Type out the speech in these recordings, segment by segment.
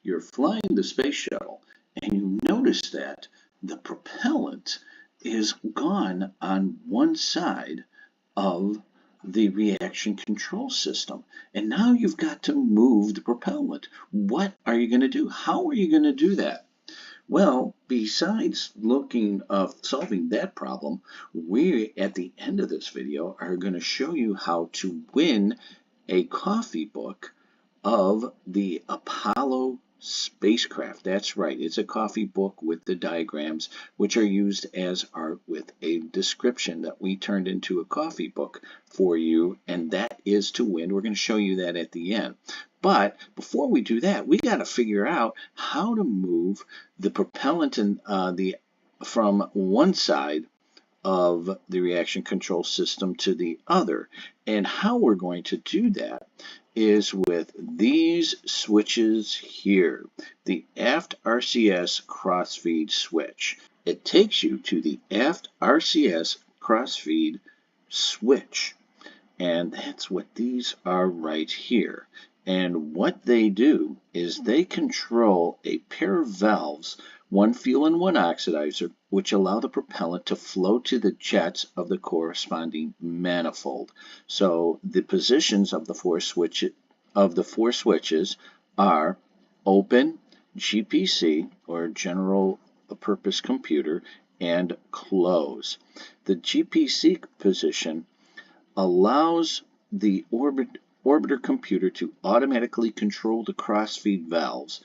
you're flying the space shuttle and you notice that the propellant is gone on one side of the reaction control system. And now you've got to move the propellant. What are you going to do? How are you going to do that? Well, besides solving that problem, we, at the end of this video, are going to show you how to win a coffee book of the Apollo spacecraft. That's right, it's a coffee book with the diagrams, which are used as art with a description that we turned into a coffee book for you, and that is to win. We're going to show you that at the end. But before we do that, we got to figure out how to move the propellant from one side of the reaction control system to the other. And how we're going to do that is with these switches here, the Aft RCS Crossfeed Switch. It takes you to the Aft RCS Crossfeed Switch, and that's what these are right here. And what they do is they control a pair of valves, one fuel and one oxidizer, which allow the propellant to flow to the jets of the corresponding manifold. So the positions of the four switches are open, GPC, or general purpose computer, and close. The GPC position allows the orbiter computer to automatically control the crossfeed valves,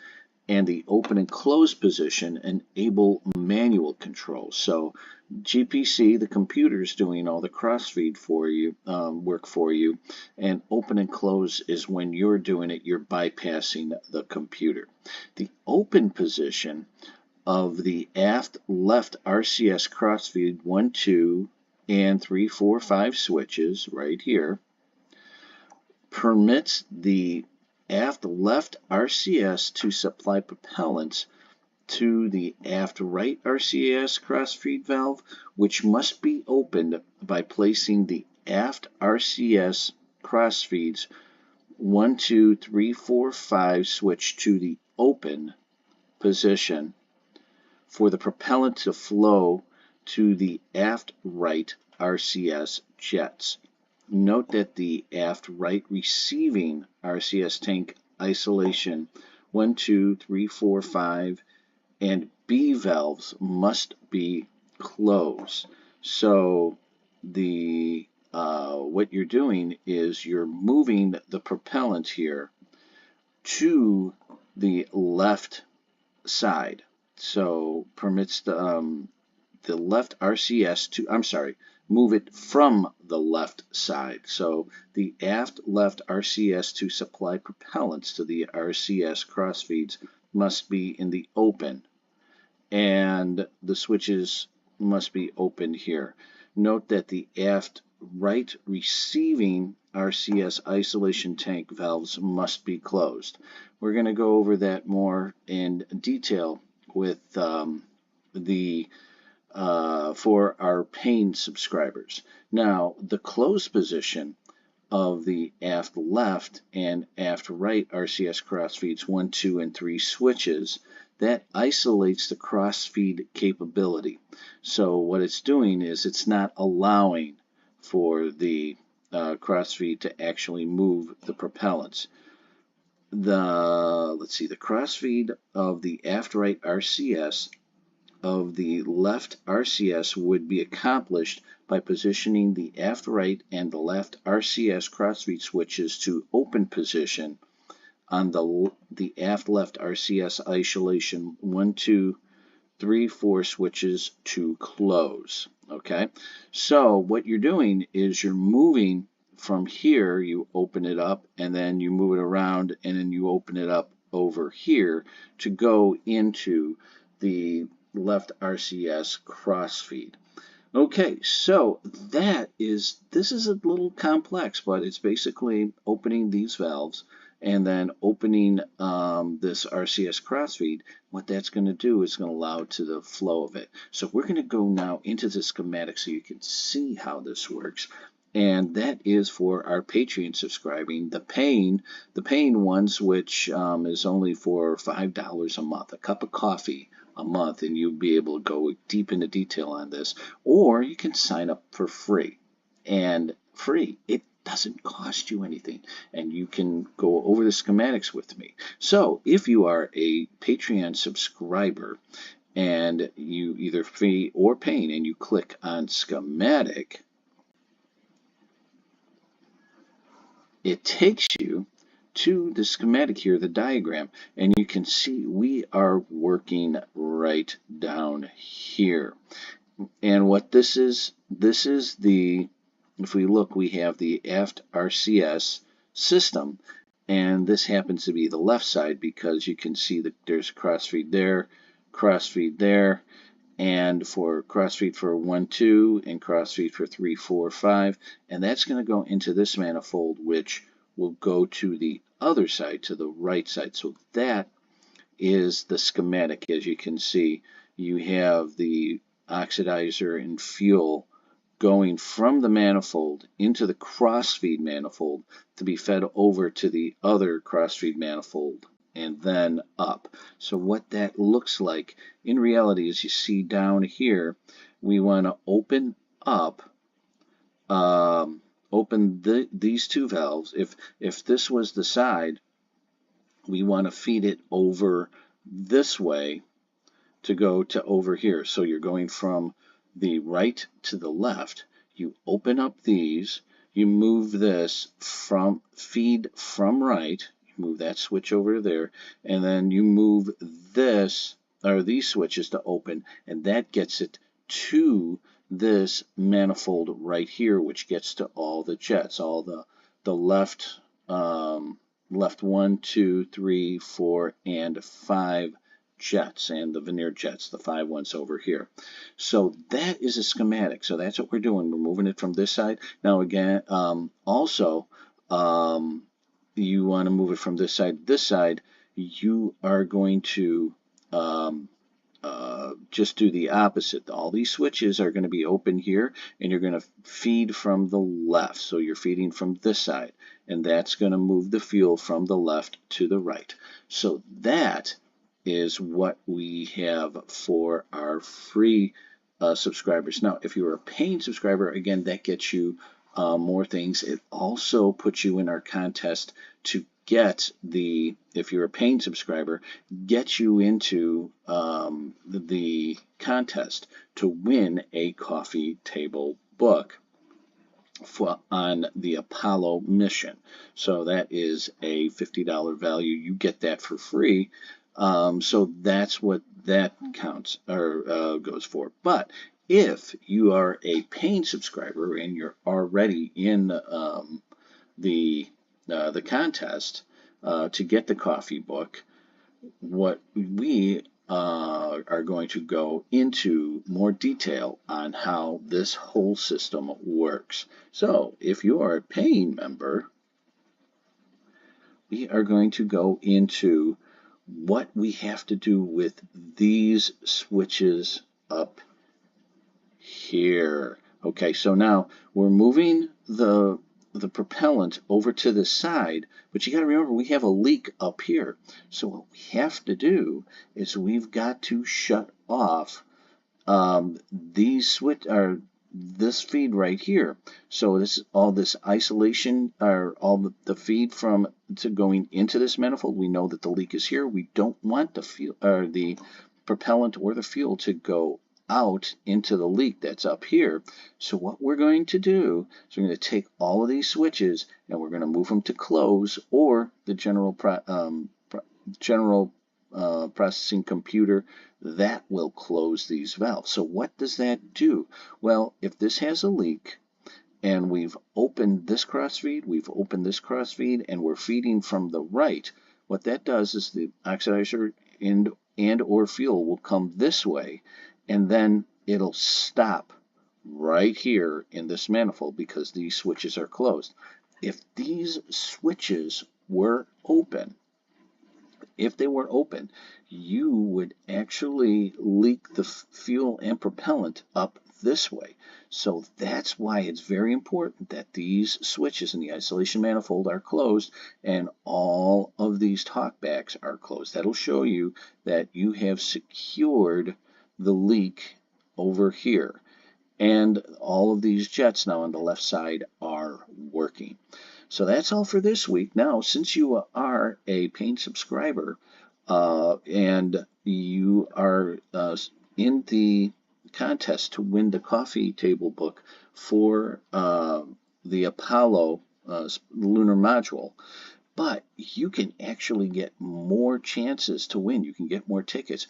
and the open and close position enable manual control. So GPC, the computer, is doing all the crossfeed for you, work for you, and open and close is when you're doing it, you're bypassing the computer. The open position of the aft left RCS crossfeed 1, 2, and 3, 4, 5 switches right here permits the aft left RCS to supply propellants to the aft right RCS crossfeed valve, which must be opened by placing the aft RCS crossfeeds 1, 2, 3, 4, 5 switch to the open position for the propellant to flow to the aft right RCS jets. Note that the aft right receiving RCS tank isolation 1, 2, 3, 4, 5 and B valves must be closed. So the what you're doing is you're moving the propellant here to the left side. So permits the left RCS to, move it from the left side. So the aft left RCS to supply propellants to the RCS crossfeeds must be in the open, and the switches must be opened here. Note that the aft right receiving RCS isolation tank valves must be closed. We're going to go over that more in detail with for our paying subscribers. Now, the closed position of the aft left and aft right RCS crossfeeds 1, 2, and 3 switches, that isolates the crossfeed capability. So what it's doing is it's not allowing for the crossfeed to actually move the propellants. The crossfeed of the aft right RCS of the left RCS would be accomplished by positioning the aft right and the left RCS crossfeed switches to open position on the aft left RCS isolation 1, 2, 3, 4 switches to close. Okay, so what you're doing is you're moving from here, you open it up, and then you move it around, and then you open it up over here to go into the left RCS crossfeed. Okay, so this is a little complex, but it's basically opening these valves and then opening this RCS crossfeed. What that's going to do is going to allow to the flow of it. So we're going to go now into the schematic so you can see how this works. and that is for our Patreon subscribing. The paying ones, which is only for $5 a month, a cup of coffee a month, and you'll be able to go deep into detail on this. Or you can sign up for free, and free. It doesn't cost you anything, and you can go over the schematics with me. So if you are a Patreon subscriber and you either free or paying, and you click on schematic, it takes you to the schematic here, the diagram, and you can see we are working right down here. And what this is the, if we look, we have the Aft RCS system, and this happens to be the left side because you can see that there's crossfeed there, and for crossfeed for 1, 2, and crossfeed for 3, 4, 5, and that's going to go into this manifold, which will go to the other side, to the right side. So that is the schematic. As you can see, you have the oxidizer and fuel going from the manifold into the crossfeed manifold to be fed over to the other crossfeed manifold and then up. So what that looks like in reality is, you see down here, we want to open up, these two valves. If this was the side, we want to feed it over this way to go to over here. So you're going from the right to the left. You open up these, you move this from feed from right, you move that switch over there, and then you move this, or these switches, to open, and that gets it to this manifold right here, which gets to all the jets, all the left, left 1, 2, 3, 4, and 5 jets, and the veneer jets, the 5 ones over here. So that is a schematic. So that's what we're doing. We're moving it from this side. Now again, also, you want to move it from this side to this side. You are going to just do the opposite. All these switches are going to be open here, and you're going to feed from the left. So you're feeding from this side, and that's going to move the fuel from the left to the right. So that is what we have for our free subscribers. Now, if you're a paying subscriber, again, that gets you more things. It also puts you in our contest to get the, if you're a paying subscriber, get you into the contest to win a coffee table book on the Apollo mission. So that is a $50 value. You get that for free. So that's what that counts, or goes for. But if you are a paying subscriber and you're already in the contest to get the coffee book, what we are going to go into more detail on how this whole system works. So if you are a paying member, we are going to go into what we have to do with these switches up here. Okay, so now we're moving the propellant over to the side, but you got to remember we have a leak up here. So what we have to do is we've got to shut off these switch, or this feed right here. So this, all this isolation, or all the feed from to going into this manifold, we know that the leak is here. We don't want the fuel, or the propellant or the fuel, to go out into the leak that's up here. So what we're going to do is we're going to take all of these switches and we're going to move them to close, or the general processing computer that will close these valves. So what does that do? Well, if this has a leak and we've opened this crossfeed, and we're feeding from the right, what that does is the oxidizer and or fuel will come this way, and then it'll stop right here in this manifold because these switches are closed. If these switches were open, you would actually leak the fuel and propellant up this way. So that's why it's very important that these switches in the isolation manifold are closed and all of these talkbacks are closed. That'll show you that you have secured the leak over here. And all of these jets now on the left side are working. So that's all for this week. Now, since you are a paying subscriber and you are in the contest to win the coffee table book for the Apollo lunar module, but you can actually get more chances to win. You can get more tickets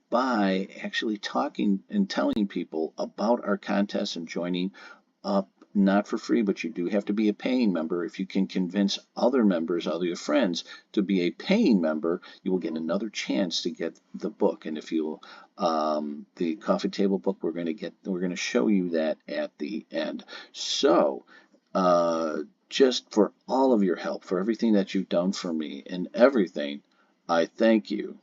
by actually talking and telling people about our contest and joining up, not for free, but you do have to be a paying member. If you can convince other members, other your friends, to be a paying member, you will get another chance to get the book. And if you the coffee table book, we're going to show you that at the end. So just for all of your help, for everything that you've done for me and everything, I thank you.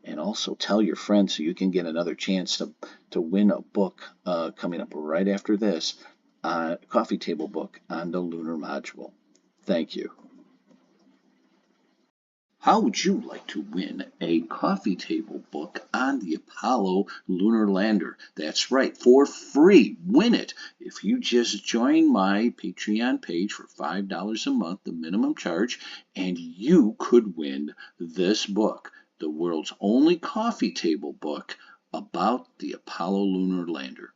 And also tell your friends so you can get another chance to win a book coming up right after this, coffee table book on the lunar module. Thank you. How would you like to win a coffee table book on the Apollo lunar lander? That's right, for free. Win it if you just join my Patreon page for $5 a month, the minimum charge, and you could win this book, the world's only coffee table book about the Apollo lunar lander.